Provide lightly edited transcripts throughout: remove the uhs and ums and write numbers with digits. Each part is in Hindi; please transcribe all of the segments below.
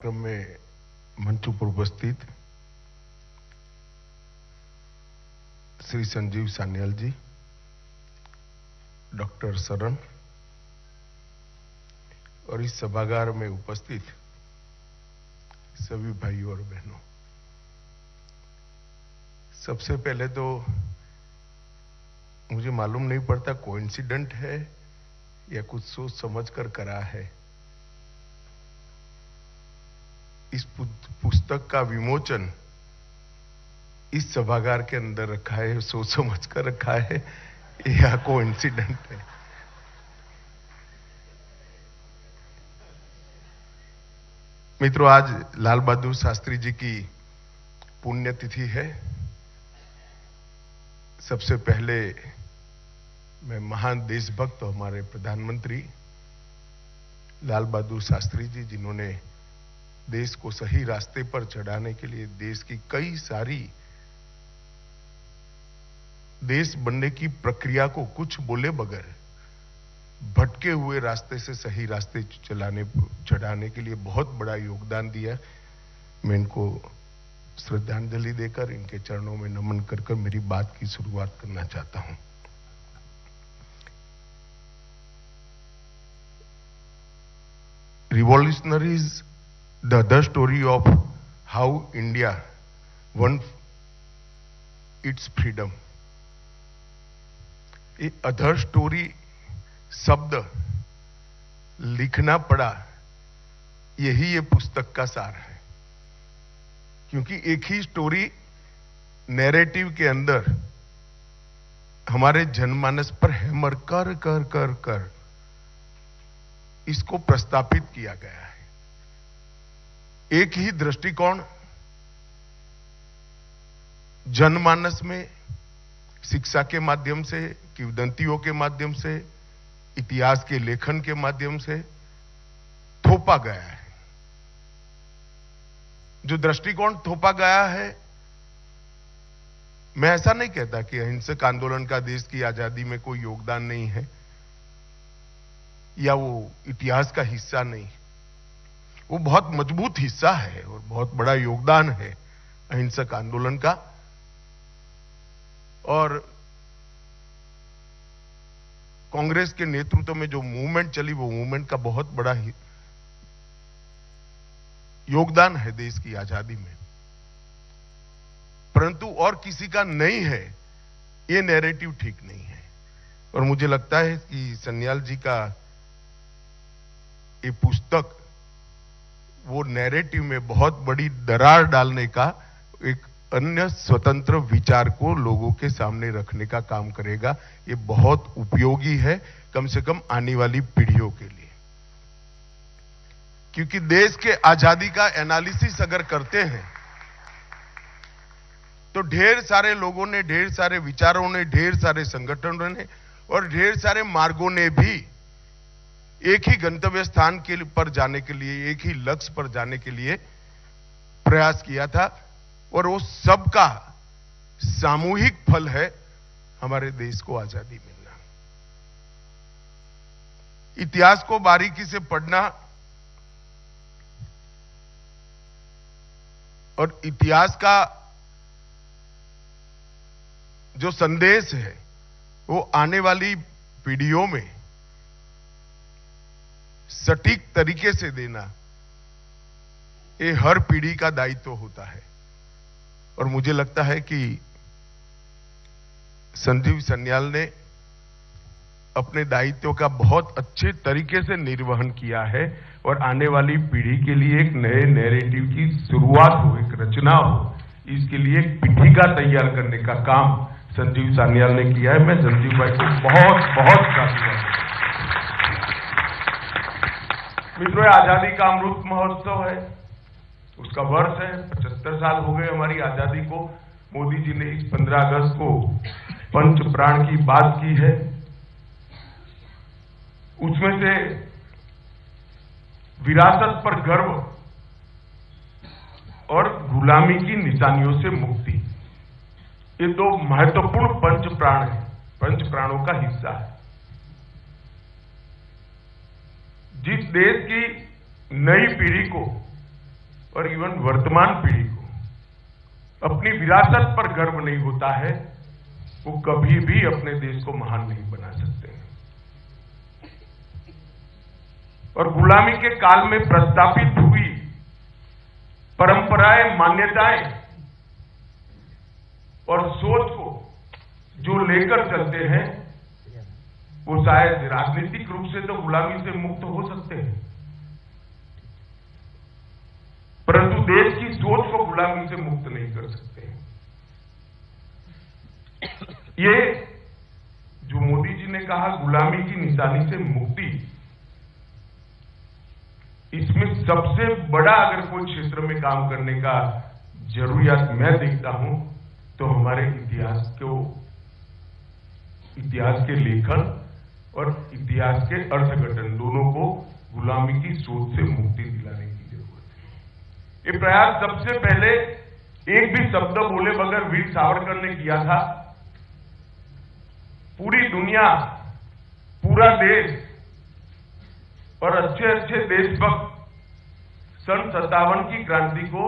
कार्यक्रम में मंच पर उपस्थित श्री संजीव सान्याल जी, डॉक्टर सरन और इस सभागार में उपस्थित सभी भाइयों और बहनों, सबसे पहले तो मुझे मालूम नहीं पड़ता कोइंसिडेंट है या कुछ सोच समझकर करा है। इस पुस्तक का विमोचन इस सभागार के अंदर रखा है, सोच समझ कर रखा है या कोइंसिडेंट है। मित्रों, आज लाल बहादुर शास्त्री जी की पुण्यतिथि है। सबसे पहले मैं महान देशभक्त हमारे प्रधानमंत्री लाल बहादुर शास्त्री जी, जिन्होंने देश को सही रास्ते पर चढ़ाने के लिए देश की कई सारी देश बनने की प्रक्रिया को कुछ बोले बगैर भटके हुए रास्ते से सही रास्ते चढ़ाने के लिए बहुत बड़ा योगदान दिया। मैं इनको श्रद्धांजलि देकर इनके चरणों में नमन कर मेरी बात की शुरुआत करना चाहता हूं। Revolutionaries, the other story of how India won its freedom. ये अदर स्टोरी शब्द लिखना पड़ा, यही ये पुस्तक का सार है, क्योंकि एक ही स्टोरी नैरेटिव के अंदर हमारे जनमानस पर हैमर कर कर कर कर इसको प्रस्तापित किया गया है। एक ही दृष्टिकोण जनमानस में शिक्षा के माध्यम से, किंवदंतियों के माध्यम से, इतिहास के लेखन के माध्यम से थोपा गया है। जो दृष्टिकोण थोपा गया है, मैं ऐसा नहीं कहता कि अहिंसक आंदोलन का देश की आजादी में कोई योगदान नहीं है या वो इतिहास का हिस्सा नहीं। वो बहुत मजबूत हिस्सा है और बहुत बड़ा योगदान है अहिंसक आंदोलन का। और कांग्रेस के नेतृत्व में जो मूवमेंट चली, वो मूवमेंट का बहुत बड़ा योगदान है देश की आजादी में, परंतु और किसी का नहीं है, ये नैरेटिव ठीक नहीं है। और मुझे लगता है कि सान्याल जी का ये पुस्तक वो नैरेटिव में बहुत बड़ी दरार डालने का, एक अन्य स्वतंत्र विचार को लोगों के सामने रखने का काम करेगा। ये बहुत उपयोगी है, कम से कम आने वाली पीढ़ियों के लिए, क्योंकि देश के आजादी का एनालिसिस अगर करते हैं तो ढेर सारे लोगों ने, ढेर सारे विचारों ने, ढेर सारे संगठनों ने और ढेर सारे मार्गों ने भी एक ही गंतव्य स्थान के पर जाने के लिए, एक ही लक्ष्य पर जाने के लिए प्रयास किया था। और वो सबका सामूहिक फल है हमारे देश को आजादी मिलना। इतिहास को बारीकी से पढ़ना और इतिहास का जो संदेश है वो आने वाली पीढ़ियों में सटीक तरीके से देना, ये हर पीढ़ी का दायित्व होता है। और मुझे लगता है कि संजीव सान्याल ने अपने दायित्व का बहुत अच्छे तरीके से निर्वहन किया है और आने वाली पीढ़ी के लिए एक नए नैरेटिव की शुरुआत हो, एक रचना हो, इसके लिए एक पीठिका तैयार करने का काम संजीव सान्याल ने किया है। मैं संजीव भाई को बहुत बहुत धन्यवाद। मित्रों, आजादी का अमृत महोत्सव है, उसका वर्ष है। 75 साल हो गए हमारी आजादी को। मोदी जी ने इस 15 अगस्त को पंच प्राण की बात की है। उसमें से विरासत पर गर्व और गुलामी की निशानियों से मुक्ति, ये दो महत्वपूर्ण पंच प्राण है, पंच प्राणों का हिस्सा है। जिस देश की नई पीढ़ी को और इवन वर्तमान पीढ़ी को अपनी विरासत पर गर्व नहीं होता है, वो कभी भी अपने देश को महान नहीं बना सकते। और गुलामी के काल में प्रस्तापित हुई परंपराएं, मान्यताएं और सोच को जो लेकर चलते हैं, वो शायद राजनीतिक रूप से तो गुलामी से मुक्त हो सकते हैं, परंतु देश की सोच को गुलामी से मुक्त नहीं कर सकते। ये जो मोदी जी ने कहा गुलामी की निशानी से मुक्ति, इसमें सबसे बड़ा अगर कोई क्षेत्र में काम करने का जरूरियात मैं देखता हूं तो हमारे इतिहास के लेखन और इतिहास के अर्थघटन दोनों को गुलामी की सोच से मुक्ति दिलाने की जरूरत है। ये प्रयास सबसे पहले एक भी शब्द बोले बगैर वीर सावरकर ने किया था। पूरी दुनिया, पूरा देश और अच्छे अच्छे देशभक्त सन 57 की क्रांति को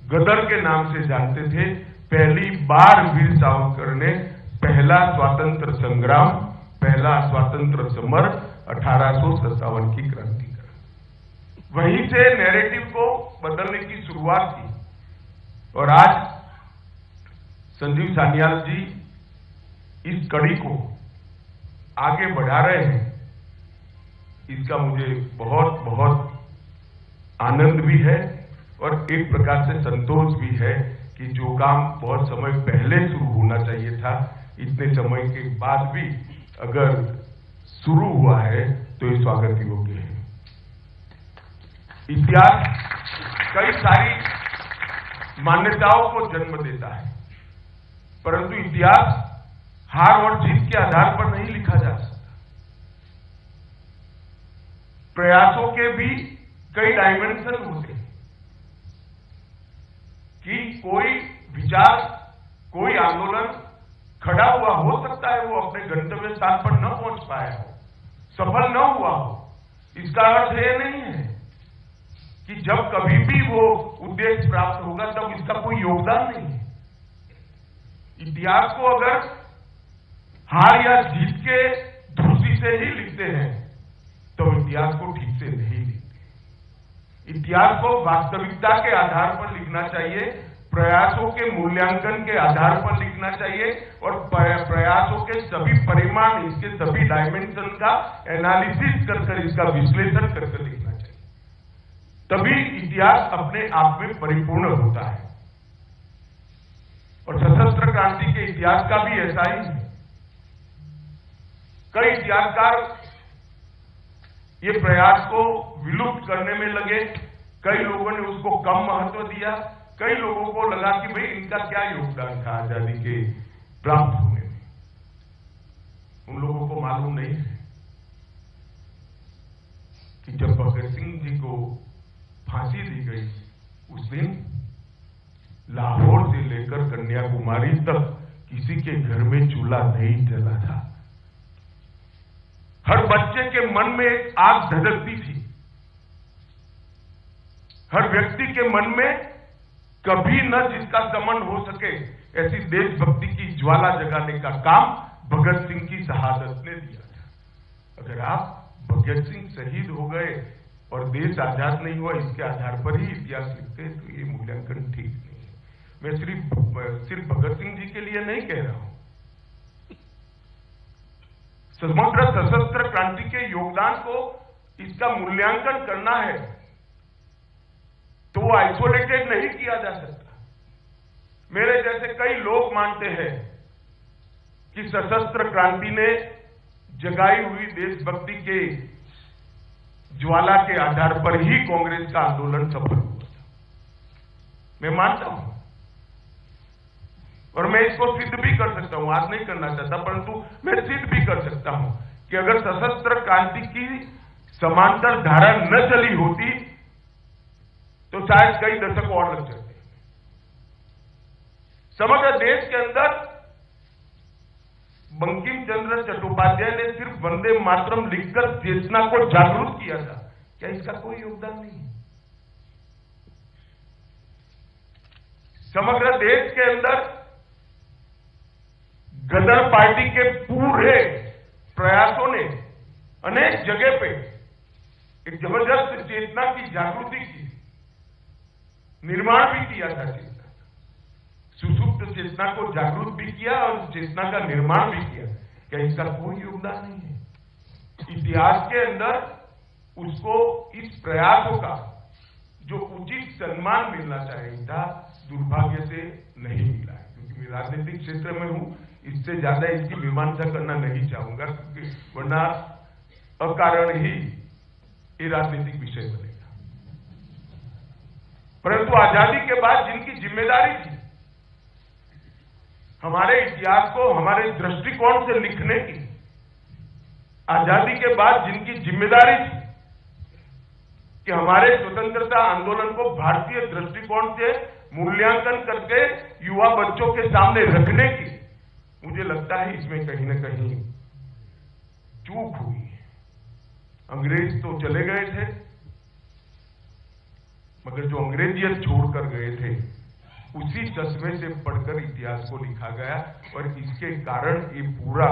गदर के नाम से जानते थे। पहली बार वीर सावरकर ने पहला स्वातंत्र संग्राम, पहला स्वातंत्र समर 1857 की क्रांति करा। वहीं से नैरेटिव को बदलने की शुरुआत की और आज संजीव सान्याल जी इस कड़ी को आगे बढ़ा रहे हैं। इसका मुझे बहुत बहुत आनंद भी है और एक प्रकार से संतोष भी है कि जो काम बहुत समय पहले शुरू होना चाहिए था, इतने समय के बाद भी अगर शुरू हुआ है तो ये स्वागत योग्य है। इतिहास कई सारी मान्यताओं को जन्म देता है, परंतु इतिहास हार और जीत के आधार पर नहीं लिखा जा सकता। प्रयासों के भी कई डायमेंशन होते हैं कि कोई विचार, कोई आंदोलन खड़ा हुआ हो सकता है, वो अपने गंतव्य स्थान पर न पहुंच पाया हो, सफल न हुआ हो। इसका अर्थ यह नहीं है कि जब कभी भी वो उद्देश्य प्राप्त होगा तब इसका कोई योगदान नहीं है। इतिहास को अगर हार या जीत के दृष्टि से ही लिखते हैं तो इतिहास को ठीक से नहीं लिखते। इतिहास को वास्तविकता के आधार पर लिखना चाहिए, प्रयासों के मूल्यांकन के आधार पर लिखना चाहिए और प्रयासों के सभी परिमाण, इसके सभी डायमेंशन का एनालिसिस कर इसका विश्लेषण कर लिखना चाहिए। तभी इतिहास अपने आप में परिपूर्ण होता है। और सशस्त्र क्रांति के इतिहास का भी ऐसा ही है। कई इतिहासकार ये प्रयास को विलुप्त करने में लगे, कई लोगों ने उसको कम महत्व दिया, कई लोगों को लगा कि भाई इनका क्या योगदान था आजादी के प्राप्त होने में। उन लोगों को मालूम नहीं है कि जब भगत सिंह जी को फांसी दी गई उस दिन लाहौर से लेकर कन्याकुमारी तक किसी के घर में चूल्हा नहीं जला था। हर बच्चे के मन में एक आग धधकती थी। हर व्यक्ति के मन में कभी न जिसका समन हो सके ऐसी देशभक्ति की ज्वाला जगाने का काम भगत सिंह की शहादत ने दिया था। अगर आप भगत सिंह शहीद हो गए और देश आजाद नहीं हुआ इसके आधार पर ही इतिहास लिखते हैं तो ये मूल्यांकन ठीक नहीं है। मैं सिर्फ भगत सिंह जी के लिए नहीं कह रहा हूं, समग्र सशस्त्र क्रांति के योगदान को इसका मूल्यांकन करना है तो वो आइसोलेटेड नहीं किया जा सकता। मेरे जैसे कई लोग मानते हैं कि सशस्त्र क्रांति ने जगाई हुई देशभक्ति के ज्वाला के आधार पर ही कांग्रेस का आंदोलन सफल हुआ था। मैं मानता हूं और मैं इसको सिद्ध भी कर सकता हूं, आज नहीं करना चाहता परंतु मैं सिद्ध भी कर सकता हूं कि अगर सशस्त्र क्रांति की समांतर धारा न चली होती तो शायद कई दशक और लग जाते। समग्र देश के अंदर बंकिम चंद्र चट्टोपाध्याय ने सिर्फ वंदे मातरम लिखकर चेतना को जागरूक किया था, क्या इसका कोई योगदान नहीं है? समग्र देश के अंदर गदर पार्टी के पूरे प्रयासों ने अनेक जगह पे एक जबरदस्त चेतना की जागृति की, निर्माण भी किया था चेतना, सुसुप्त चेतना को जागृत भी किया और चेतना का निर्माण भी किया। क्या इसका कोई योगदान नहीं है? इतिहास के अंदर उसको इस प्रयासों का जो उचित सम्मान मिलना चाहिए था, दुर्भाग्य से नहीं मिला है। क्योंकि मैं राजनीतिक क्षेत्र में हूं, इससे ज्यादा इसकी मीमांसा करना नहीं चाहूंगा, क्योंकि वरना अकारण ही ये राजनीतिक विषय बनेगा। परंतु आजादी के बाद जिनकी जिम्मेदारी थी हमारे इतिहास को हमारे दृष्टिकोण से लिखने की, आजादी के बाद जिनकी जिम्मेदारी थी कि हमारे स्वतंत्रता आंदोलन को भारतीय दृष्टिकोण से मूल्यांकन करके युवा बच्चों के सामने रखने की, मुझे लगता है इसमें कहीं न कहीं चूक हुई है। अंग्रेज तो चले गए थे, मगर जो अंग्रेजियत छोड़कर गए थे उसी चश्मे से पढ़कर इतिहास को लिखा गया, और इसके कारण ये पूरा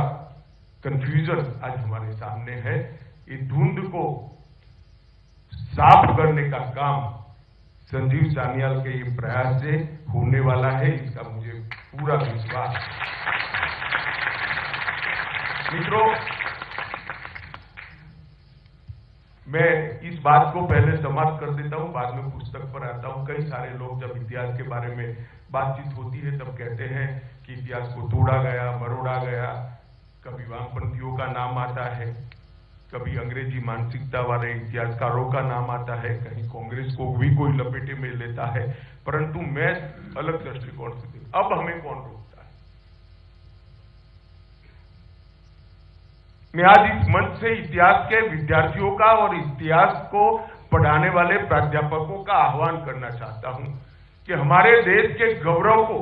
कंफ्यूजन आज हमारे सामने है। ये धुंध को साफ करने का काम संजीव सान्याल के ये प्रयास से होने वाला है, इसका मुझे पूरा विश्वास है। मित्रों, मैं इस बात को पहले समाप्त कर देता हूं, बाद में पुस्तक पर आता हूं। कई सारे लोग जब इतिहास के बारे में बातचीत होती है तब कहते हैं कि इतिहास को तोड़ा गया, मरोड़ा गया। कभी वामपंथियों का नाम आता है, कभी अंग्रेजी मानसिकता वाले इतिहासकारों का नाम आता है, कहीं कांग्रेस को भी कोई लपेटे में लेता है। परंतु मैं अलग दृष्टिकोण से देखता हूं। अब हमें कौन रोकता है? मैं आज इस मंच से इतिहास के विद्यार्थियों का और इतिहास को पढ़ाने वाले प्राध्यापकों का आह्वान करना चाहता हूं कि हमारे देश के गौरव को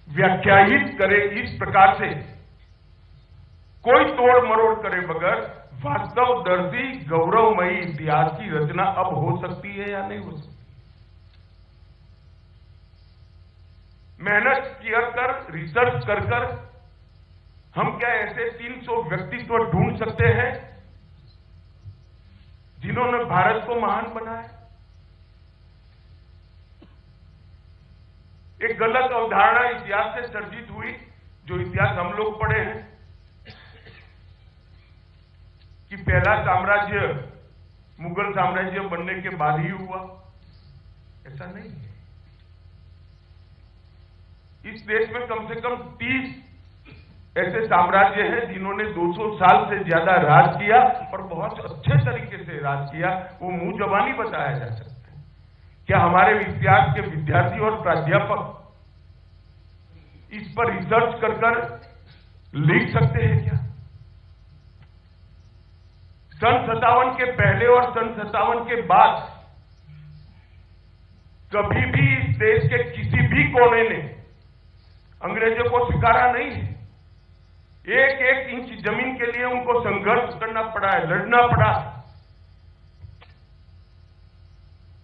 व्याख्यायित करे इस प्रकार से, कोई तोड़ मरोड़ करे बगैर वास्तवदर्शी गौरवमयी इतिहास की रचना अब हो सकती है या नहीं हो सकती। मेहनत कर रिसर्च कर हम क्या ऐसे 300 व्यक्तित्व ढूंढ सकते हैं जिन्होंने भारत को महान बनाया? एक गलत अवधारणा इतिहास से सर्जित हुई, जो इतिहास हम लोग पढ़े हैं कि पहला साम्राज्य मुगल साम्राज्य बनने के बाद ही हुआ। ऐसा नहीं है। इस देश में कम से कम 30 ऐसे साम्राज्य हैं जिन्होंने 200 साल से ज्यादा राज किया और बहुत अच्छे तरीके से राज किया। वो मुंह जबानी बताया जा सकता है। क्या हमारे इतिहास के विद्यार्थी और प्राध्यापक इस पर रिसर्च कर लिख सकते हैं क्या? सन 57 के पहले और सन 57 के बाद कभी भी इस देश के किसी भी कोने ने अंग्रेजों को स्वीकारा नहीं है। एक एक इंच जमीन के लिए उनको संघर्ष करना पड़ा है, लड़ना पड़ा।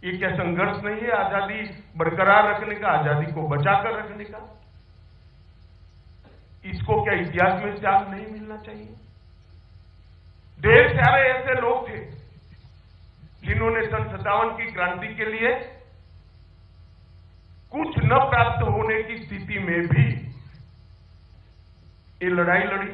ये क्या संघर्ष नहीं है आजादी बरकरार रखने का, आजादी को बचाकर रखने का? इसको क्या इतिहास में स्थान नहीं मिलना चाहिए? ढेर सारे ऐसे लोग थे जिन्होंने सन 57 की क्रांति के लिए कुछ न प्राप्त होने की स्थिति में भी ये लड़ाई लड़ी,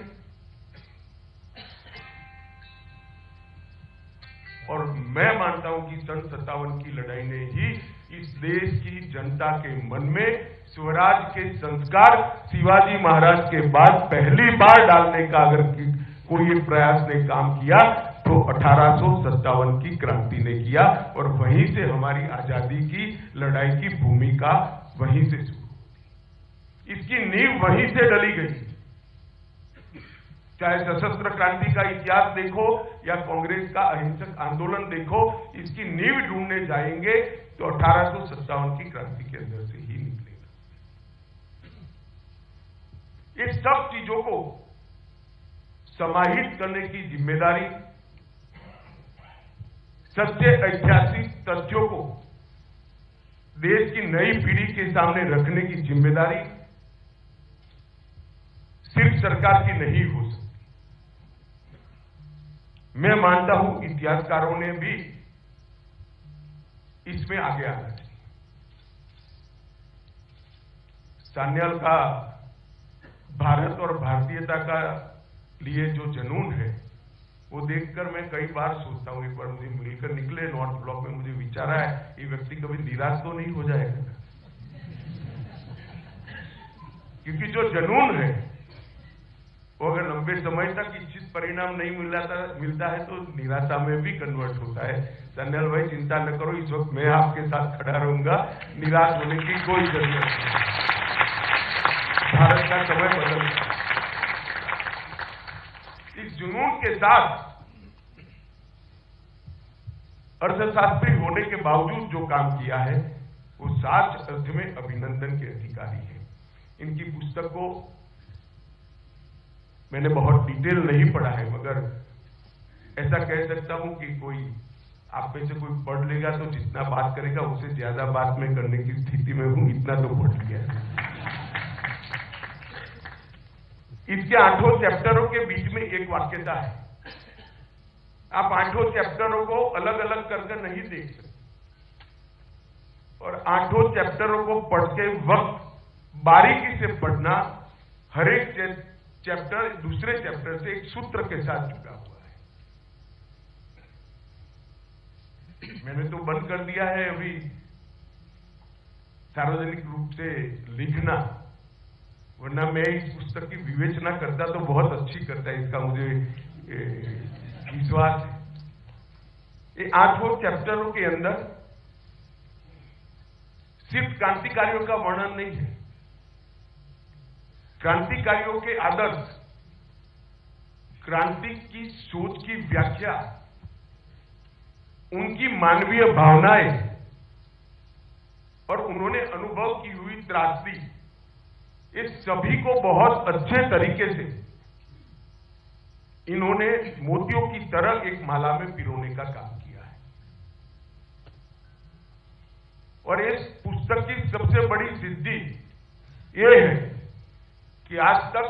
और मैं मानता हूं कि सन 57 की लड़ाई ने ही इस देश की जनता के मन में स्वराज के संस्कार शिवाजी महाराज के बाद पहली बार डालने का अगर कोई प्रयास ने काम किया तो 1857 की क्रांति ने किया, और वहीं से हमारी आजादी की लड़ाई की भूमिका वहीं से शुरू। इसकी नींव वहीं से डली गई। चाहे सशस्त्र क्रांति का इतिहास देखो या कांग्रेस का अहिंसक आंदोलन देखो, इसकी नींव ढूंढने जाएंगे तो 1857 की क्रांति के अंदर से ही निकलेगा। ये सब चीजों को समाहित करने की जिम्मेदारी, सच्चे ऐतिहासिक तथ्यों को देश की नई पीढ़ी के सामने रखने की जिम्मेदारी सिर्फ सरकार की नहीं हो सकती। मैं मानता हूं इतिहासकारों ने भी इसमें आगे आना चाहिए। सान्याल का भारत और भारतीयता का लिए जो जुनून है वो देखकर मैं कई बार सोचता हूं, एक बार मुझे मिलकर निकले नॉर्थ ब्लॉक में, मुझे विचार आया ये व्यक्ति कभी निराश तो नहीं हो जाएगा, क्योंकि जो जुनून है वो अगर लंबे समय तक इच्छित परिणाम नहीं मिलता है तो निराशा में भी कन्वर्ट होता है। सान्याल भाई चिंता न करो, इस वक्त मैं आपके साथ खड़ा रहूंगा, निराश होने की कोई जरूरत नहीं। भारत का समय बदल गया। इस जुनून के साथ अर्थशास्त्री होने के बावजूद जो काम किया है वो सच अर्थ में अभिनंदन के अधिकारी है। इनकी पुस्तक को मैंने बहुत डिटेल नहीं पढ़ा है, मगर ऐसा कह सकता हूं कि कोई आप में से कोई पढ़ लेगा तो जितना बात करेगा उससे ज्यादा बात मैं करने की स्थिति में हूं, इतना तो पढ़ लिया है। इसके 8 चैप्टरों के बीच में एक वाक्यता है। आप 8 चैप्टरों को अलग अलग करके नहीं देख सकते, और 8 चैप्टरों को पढ़ते वक्त बारीकी से पढ़ना, हर एक चैप्टर दूसरे चैप्टर से एक सूत्र के साथ जुड़ा हुआ है। मैंने तो बंद कर दिया है अभी सार्वजनिक रूप से लिखना, वरना मैं इस पुस्तक की विवेचना करता तो बहुत अच्छी करता है, इसका मुझे विश्वास है। ये 8 चैप्टरों के अंदर सिर्फ क्रांतिकारियों का वर्णन नहीं है, क्रांतिकारियों के आदर्श, क्रांति की सोच की व्याख्या, उनकी मानवीय भावनाएं और उन्होंने अनुभव की हुई त्रासदी, इस सभी को बहुत अच्छे तरीके से इन्होंने मोतियों की तरह एक माला में पिरोने का काम किया है। और इस पुस्तक की सबसे बड़ी सिद्धि यह है कि आज तक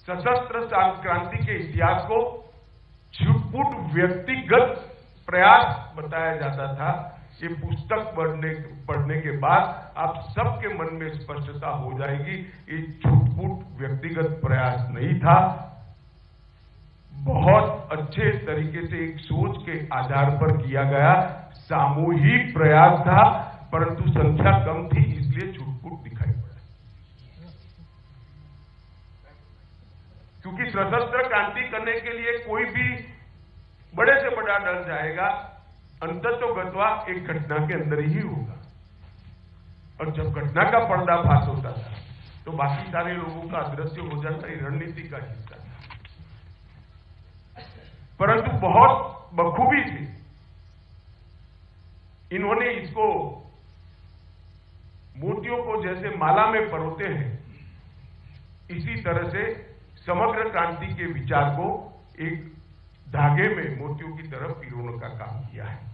सशस्त्र क्रांति के इतिहास को छुटपुट व्यक्तिगत प्रयास बताया जाता था। ये पुस्तक पढ़ने के बाद आप सबके मन में स्पष्टता हो जाएगी, ये छुटपुट व्यक्तिगत प्रयास नहीं था, बहुत अच्छे तरीके से एक सोच के आधार पर किया गया सामूहिक प्रयास था, परंतु संख्या कम थी इसलिए छुटपुट दिखाई पड़ा। क्योंकि सशस्त्र क्रांति करने के लिए कोई भी बड़े से बड़ा डर जाएगा, अंततोगत्वा एक घटना के अंदर ही होगा, और जब घटना का पर्दाफाश होता था तो बाकी सारे लोगों का अदृश्य हो जाता, ये रणनीति का हिस्सा था। परंतु बहुत बखूबी से इन्होंने इसको मोतियों को जैसे माला में परोते हैं, इसी तरह से समग्र क्रांति के विचार को एक धागे में मोतियों की तरफ पिरोने का काम किया है।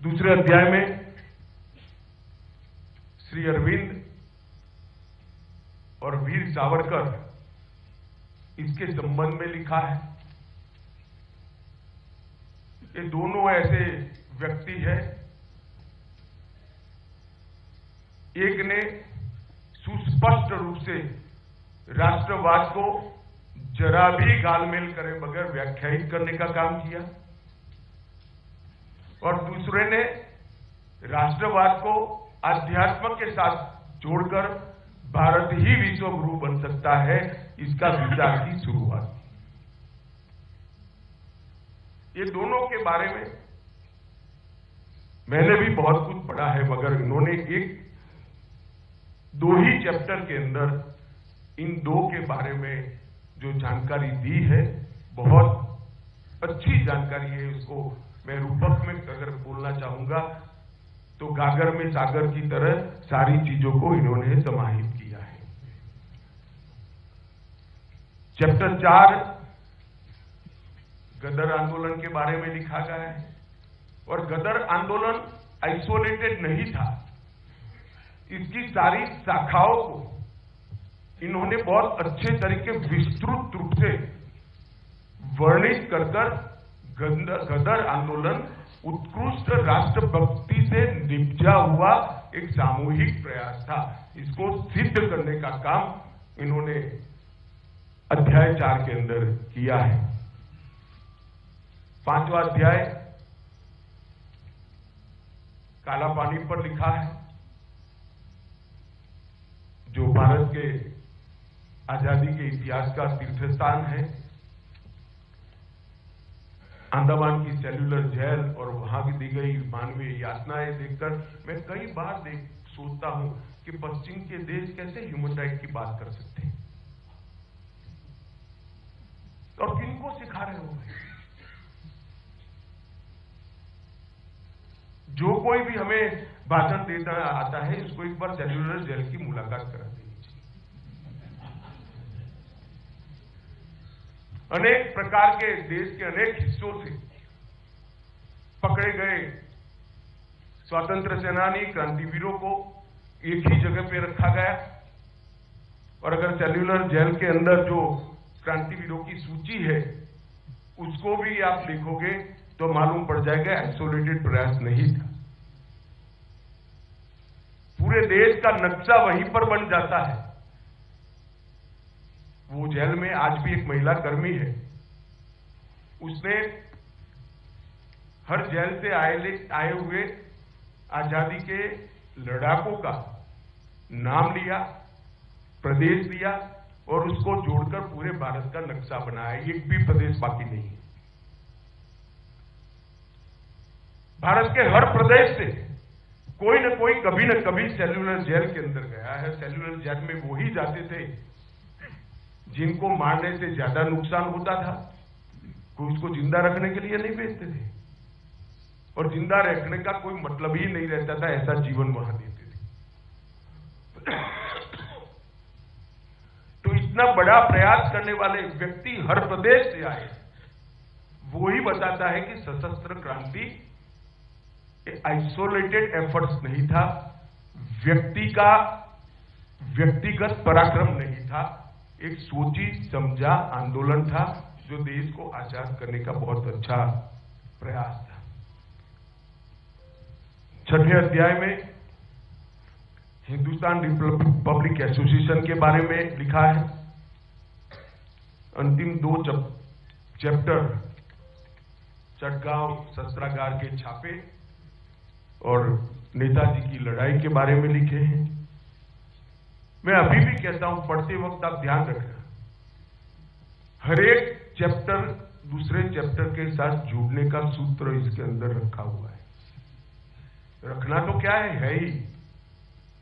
दूसरे अध्याय में श्री अरविंद और वीर सावरकर, इसके संबंध में लिखा है। ये दोनों ऐसे व्यक्ति हैं, एक ने सुस्पष्ट रूप से राष्ट्रवाद को जरा भी गालमेल करे बगैर व्याख्यायित करने का काम किया, और दूसरे ने राष्ट्रवाद को अध्यात्म के साथ जोड़कर भारत ही विश्व गुरु बन सकता है, इसका विचार की शुरुआत की। ये दोनों के बारे में मैंने भी बहुत कुछ पढ़ा है, मगर इन्होंने एक 2 ही चैप्टर के अंदर इन 2 के बारे में जो जानकारी दी है, बहुत अच्छी जानकारी है। उसको मैं रूपक में अगर बोलना चाहूंगा तो गागर में सागर की तरह सारी चीजों को इन्होंने समाहित किया है। चैप्टर 4 गदर आंदोलन के बारे में लिखा गया है, और गदर आंदोलन आइसोलेटेड नहीं था। इसकी सारी शाखाओं को इन्होंने बहुत अच्छे तरीके विस्तृत रूप से वर्णित कर गदर आंदोलन उत्कृष्ट राष्ट्रभक्ति से निपजा हुआ एक सामूहिक प्रयास था। इसको सिद्ध करने का काम इन्होंने अध्याय 4 के अंदर किया है। 5वां अध्याय काला पानी पर लिखा है, जो भारत के आजादी के इतिहास का तीर्थस्थान है। अंडमान की सेल्युलर जेल और वहां की दी गई मानवीय यातनाएं देखकर मैं कई बार सोचता हूं कि पश्चिम के देश कैसे ह्यूमन राइट की बात कर सकते हैं और किनको सिखा रहे हो। जो कोई भी हमें भाषण देता आता है, उसको एक बार सेल्युलर जेल की मुलाकात करा देनी चाहिए। अनेक प्रकार के देश के अनेक हिस्सों से पकड़े गए स्वतंत्र सेनानी क्रांतिवीरों को एक ही जगह पे रखा गया, और अगर सेल्युलर जेल के अंदर जो क्रांतिवीरों की सूची है उसको भी आप देखोगे तो मालूम पड़ जाएगा आइसोलेटेड प्रयास नहीं था। पूरे देश का नक्शा वहीं पर बन जाता है। वो जेल में आज भी एक महिला कर्मी है, उसने हर जेल से आए हुए आजादी के लड़ाकों का नाम लिया, प्रदेश लिया और उसको जोड़कर पूरे भारत का नक्शा बनाया। एक भी प्रदेश बाकी नहीं है। भारत के हर प्रदेश से कोई न कोई कभी न कभी सेल्युलर जेल के अंदर गया है। सेल्युलर जेल में वो ही जाते थे जिनको मारने से ज्यादा नुकसान होता था। कोई उसको जिंदा रखने के लिए नहीं भेजते थे, और जिंदा रखने का कोई मतलब ही नहीं रहता था, ऐसा जीवन वहां देते थे। तो इतना बड़ा प्रयास करने वाले व्यक्ति हर प्रदेश से आए, वो ही बताता है कि सशस्त्र क्रांति आइसोलेटेड एफर्ट्स नहीं था, व्यक्तिगत पराक्रम नहीं था, एक सोची समझा आंदोलन था जो देश को आजाद करने का बहुत अच्छा प्रयास था। 6ठे अध्याय में हिंदुस्तान रिपब्लिक एसोसिएशन के बारे में लिखा है। अंतिम 2 चैप्टर चटगांव शस्त्रागार के छापे और नेताजी की लड़ाई के बारे में लिखे हैं। मैं अभी भी कहता हूं, पढ़ते वक्त आप ध्यान रखना, हर एक चैप्टर दूसरे चैप्टर के साथ जुड़ने का सूत्र इसके अंदर रखा हुआ है। रखना तो क्या है ही,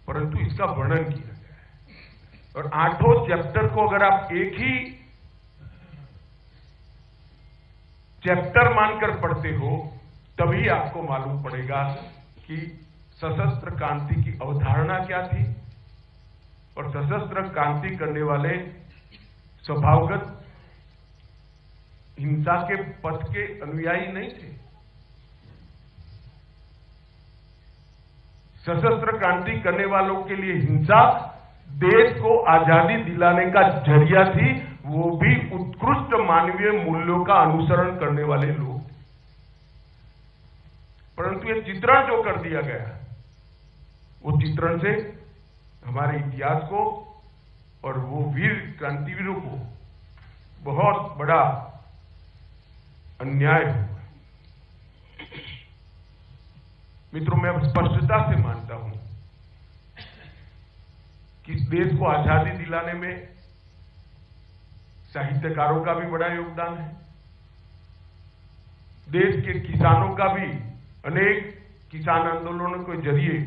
परंतु इसका वर्णन किया गया है। और 8 चैप्टर को अगर आप एक ही चैप्टर मानकर पढ़ते हो तभी आपको मालूम पड़ेगा कि सशस्त्र क्रांति की अवधारणा क्या थी और सशस्त्र क्रांति करने वाले स्वभावगत हिंसा के पथ के अनुयायी नहीं थे। सशस्त्र क्रांति करने वालों के लिए हिंसा देश को आजादी दिलाने का जरिया थी, वो भी उत्कृष्ट मानवीय मूल्यों का अनुसरण करने वाले लोग। परंतु ये चित्रण जो कर दिया गया, वो चित्रण से हमारे इतिहास को और वो वीर क्रांतिवीरों को बहुत बड़ा अन्याय हुआ। मित्रों, मैं स्पष्टता से मानता हूं कि इस देश को आजादी दिलाने में साहित्यकारों का भी बड़ा योगदान है। देश के किसानों का भी, अनेक किसान आंदोलनों के जरिए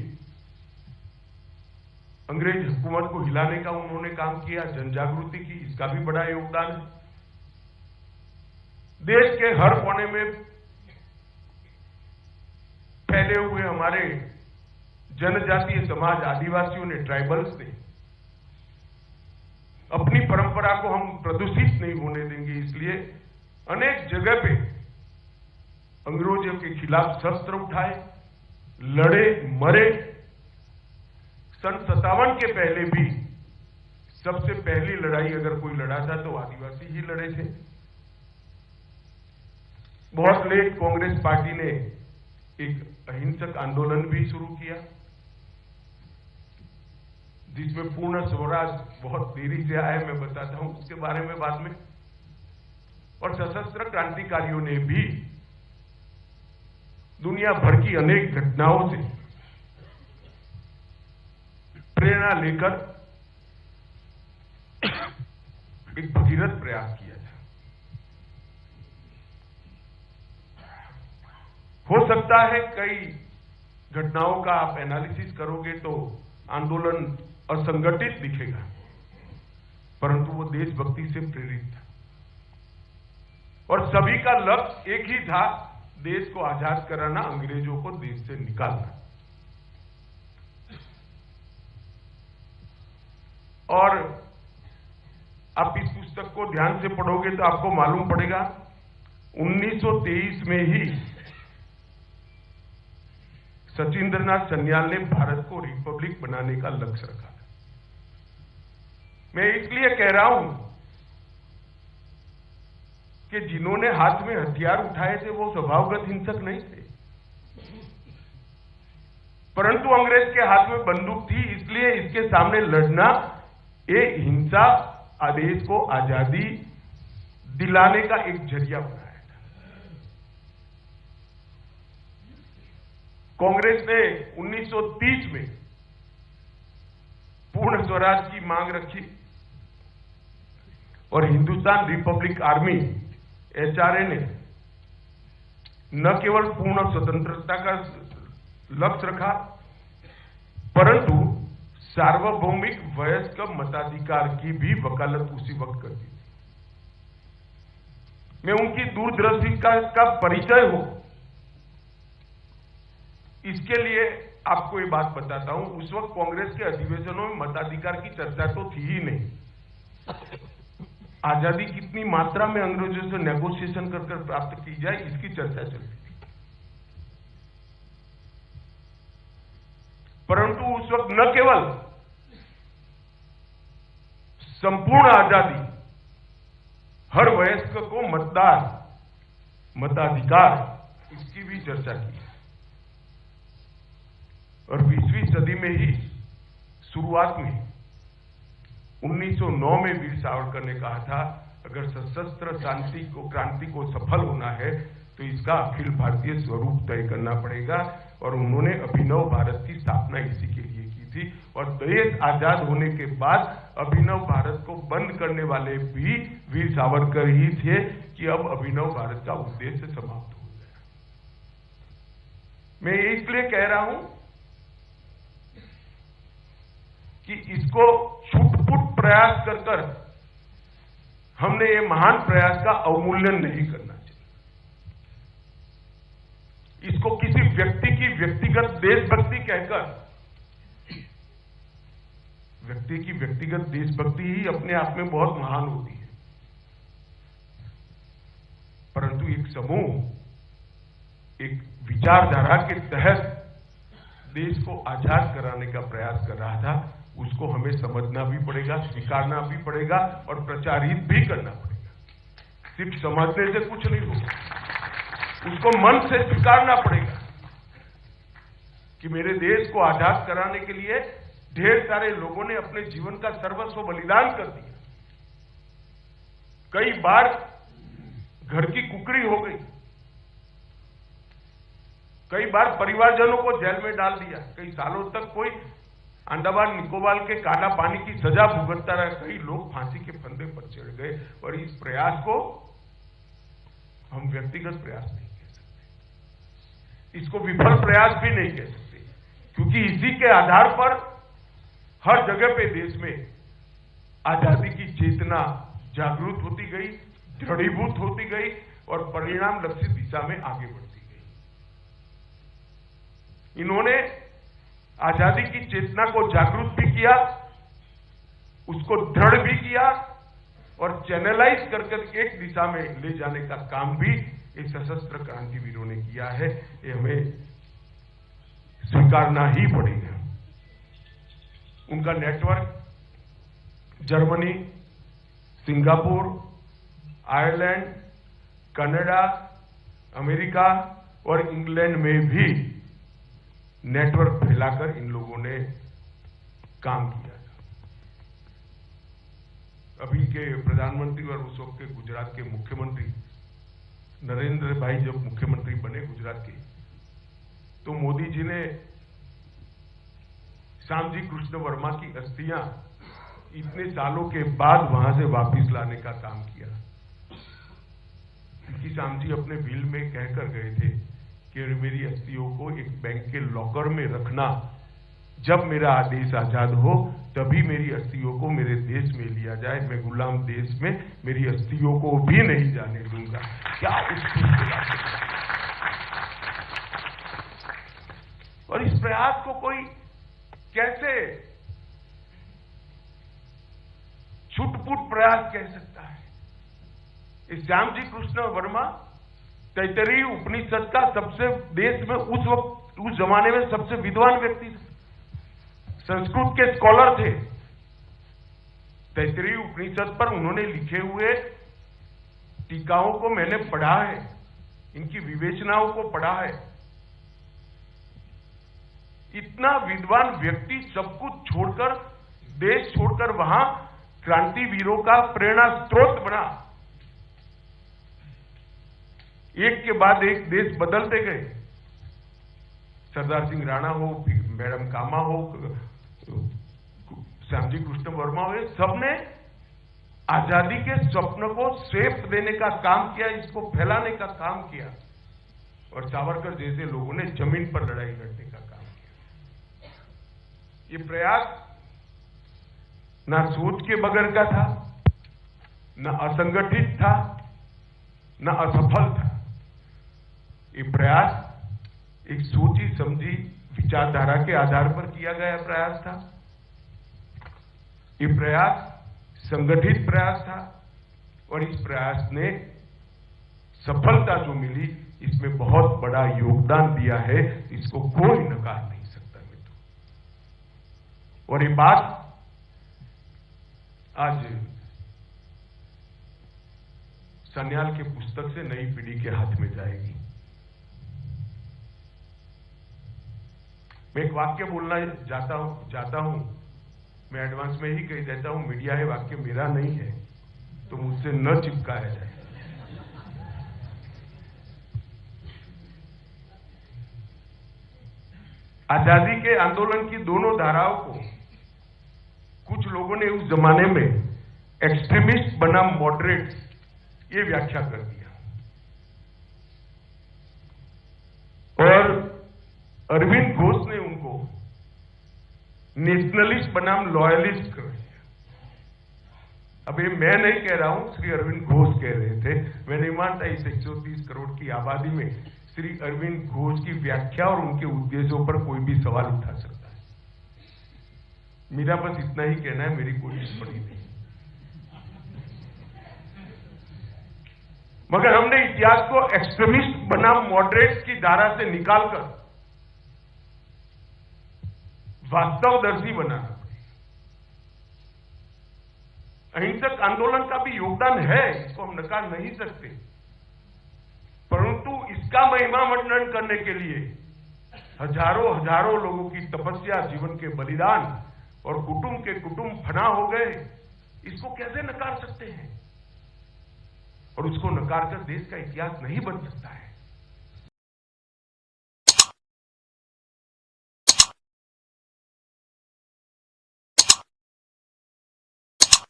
अंग्रेज हुकूमत को हिलाने का उन्होंने काम किया, जनजागृति की, इसका भी बड़ा योगदान है। देश के हर कोने में फैले हुए हमारे जनजातीय समाज, आदिवासियों ने, ट्राइबल्स ने अपनी परंपरा को हम प्रदूषित नहीं होने देंगे, इसलिए अनेक जगह पे अंग्रेजों के खिलाफ शस्त्र उठाए, लड़े, मरे। सन 57 के पहले भी सबसे पहली लड़ाई अगर कोई लड़ा था तो आदिवासी ही लड़े थे। बहुत लेट कांग्रेस पार्टी ने एक अहिंसक आंदोलन भी शुरू किया, जिसमें पूर्ण स्वराज बहुत देरी से आया, मैं बताता हूं उसके बारे में बाद में। और सशस्त्र क्रांतिकारियों ने भी दुनिया भर की अनेक घटनाओं से प्रेरणा लेकर एक भगीरथ प्रयास किया था। हो सकता है कई घटनाओं का आप एनालिसिस करोगे तो आंदोलन असंगठित दिखेगा, परंतु वो देशभक्ति से प्रेरित था और सभी का लक्ष्य एक ही था, देश को आजाद कराना, अंग्रेजों को देश से निकालना। और आप इस पुस्तक को ध्यान से पढ़ोगे तो आपको मालूम पड़ेगा 1923 में ही सचिंद्रनाथ सन्याल ने भारत को रिपब्लिक बनाने का लक्ष्य रखा। मैं इसलिए कह रहा हूं कि जिन्होंने हाथ में हथियार उठाए थे वो स्वभावगत हिंसक नहीं थे, परंतु अंग्रेज के हाथ में बंदूक थी, इसलिए इसके सामने लड़ना ये हिंसा आदेश को आजादी दिलाने का एक जरिया बनाया था। कांग्रेस ने 1930 में पूर्ण स्वराज की मांग रखी और हिंदुस्तान रिपब्लिक आर्मी एचआरए ने न केवल पूर्ण स्वतंत्रता का लक्ष्य रखा, परंतु सार्वभौमिक वयस्क मताधिकार की भी वकालत उसी वक्त कर दी। मैं उनकी दूरदृष्टि का परिचय हो, इसके लिए आपको ये बात बताता हूं। उस वक्त कांग्रेस के अधिवेशनों में मताधिकार की चर्चा तो थी ही नहीं। आजादी कितनी मात्रा में अंग्रेजों से नेगोशिएशन कर प्राप्त की जाए, इसकी चर्चा चलती थी। परंतु उस वक्त न केवल संपूर्ण आजादी, हर वयस्क को मतदान, मताधिकार, इसकी भी चर्चा की। और 20वीं सदी में ही शुरुआत में 1909 में वीर सावरकर ने कहा था, अगर सशस्त्र क्रांति को सफल होना है तो इसका अखिल भारतीय स्वरूप तय करना पड़ेगा। और उन्होंने अभिनव भारत की स्थापना इसी के लिए की थी। और देश आजाद होने के बाद अभिनव भारत को बंद करने वाले भी वीर सावरकर ही थे कि अब अभिनव भारत का उद्देश्य समाप्त हो गया। मैं इसलिए कह रहा हूं कि इसको छूट-फूट प्रयास कर हमने ये महान प्रयास का अवमूल्यन नहीं करना चाहिए। इसको किसी व्यक्ति की व्यक्तिगत देशभक्ति कहकर, व्यक्ति की व्यक्तिगत देशभक्ति ही अपने आप में बहुत महान होती है, परंतु एक समूह एक विचारधारा के तहत देश को आजाद कराने का प्रयास कर रहा था, उसको हमें समझना भी पड़ेगा, स्वीकारना भी पड़ेगा और प्रचारित भी करना पड़ेगा। सिर्फ समझने से कुछ नहीं होगा, उसको मन से स्वीकारना पड़ेगा कि मेरे देश को आजाद कराने के लिए ढेर सारे लोगों ने अपने जीवन का सर्वस्व बलिदान कर दिया। कई बार घर की कुकड़ी हो गई, कई बार परिवारजनों को जेल में डाल दिया, कई सालों तक कोई अंडमान निकोबार के काला पानी की सजा भुगतता रहा, कई लोग फांसी के फंदे पर चढ़ गए। और इस प्रयास को हम व्यक्तिगत प्रयास नहीं कह सकते, इसको विफल प्रयास भी नहीं कह सकते, क्योंकि इसी के आधार पर हर जगह पे देश में आजादी की चेतना जागृत होती गई, दृढ़ीभूत होती गई और परिणाम लक्षित दिशा में आगे बढ़ती गई। इन्होंने आजादी की चेतना को जागृत भी किया, उसको दृढ़ भी किया और चैनलाइज करके एक दिशा में ले जाने का काम भी ये सशस्त्र क्रांतिवीरों ने किया है, ये हमें स्वीकारना ही पड़ेगा। उनका network Germany, Singapore, Ireland, Canada, America और इंग्लैंड में भी नेटवर्क फैलाकर इन लोगों ने काम किया। अभी के प्रधानमंत्री और उस वक्त के गुजरात के मुख्यमंत्री नरेंद्र भाई जब मुख्यमंत्री बने गुजरात के, तो मोदी जी ने श्यामजी कृष्ण वर्मा की अस्थियां इतने सालों के बाद वहां से वापस लाने का काम किया, क्योंकि श्यामजी अपने बिल में कहकर गए थे कि मेरी अस्थियों को एक बैंक के लॉकर में रखना, जब मेरा आदेश आजाद हो तभी मेरी अस्थियों को मेरे देश में लिया जाए, मैं गुलाम देश में मेरी अस्थियों को भी नहीं जाने दूंगा। क्या और इस प्रयास को कोई कैसे छुटपुट प्रयास कह सकता है? इस श्यामजी कृष्ण वर्मा तैतरीय उपनिषद का सबसे देश में उस वक्त उस जमाने में सबसे विद्वान व्यक्ति थे, संस्कृत के स्कॉलर थे। तैतरीय उपनिषद पर उन्होंने लिखे हुए टीकाओं को मैंने पढ़ा है, इनकी विवेचनाओं को पढ़ा है। इतना विद्वान व्यक्ति सब कुछ छोड़कर, देश छोड़कर वहां क्रांतिवीरों का प्रेरणा स्रोत बना। एक के बाद एक देश बदलते गए। सरदार सिंह राणा हो, मैडम कामा हो, श्यामजी कृष्ण वर्मा हो, सबने आजादी के स्वप्न को स्वेप देने का काम किया, इसको फैलाने का काम किया। और सावरकर जैसे लोगों ने जमीन पर लड़ाई लड़ने का काम किया। ये प्रयास ना सोच के बगैर का था, न असंगठित था, न असफल था। ये प्रयास एक सोची समझी विचारधारा के आधार पर किया गया प्रयास था। ये प्रयास संगठित प्रयास था और इस प्रयास ने सफलता जो मिली, इसमें बहुत बड़ा योगदान दिया है, इसको कोई नकार नहीं सकता मित्रों। और ये बात आज सन्याल के पुस्तक से नई पीढ़ी के हाथ में जाएगी। मैं एक वाक्य बोलना चाहता हूं, मैं एडवांस में ही कह देता हूं, मीडिया है, वाक्य मेरा नहीं है, तो मुझसे न चिपकाया जाए। आजादी के आंदोलन की दोनों धाराओं को कुछ लोगों ने उस जमाने में एक्सट्रीमिस्ट बनाम मॉडरेट ये व्याख्या कर दिया, और अरविंद घोष ने उनको नेशनलिस्ट बनाम लॉयलिस्ट कर दिया। अब ये मैं नहीं कह रहा हूं, श्री अरविंद घोष कह रहे थे। मैं नहीं मानता इस 130 करोड़ की आबादी में श्री अरविंद घोष की व्याख्या और उनके उद्देश्यों पर कोई भी सवाल उठा सकता है। मेरा बस इतना ही कहना है, मेरी कोई टिप्पणी नहीं। मगर हमने इतिहास को एक्सट्रीमिस्ट बनाम मॉडरेट की धारा से निकालकर वास्तवदर्शी बनाना पड़ेगा। अहिंसक आंदोलन का भी योगदान है, इसको हम नकार नहीं सकते, परंतु इसका महिमा मंडन करने के लिए हजारों लोगों की तपस्या, जीवन के बलिदान और कुटुंब के कुटुंब फना हो गए, इसको कैसे नकार सकते हैं? और उसको नकार कर देश का इतिहास नहीं बन सकता है।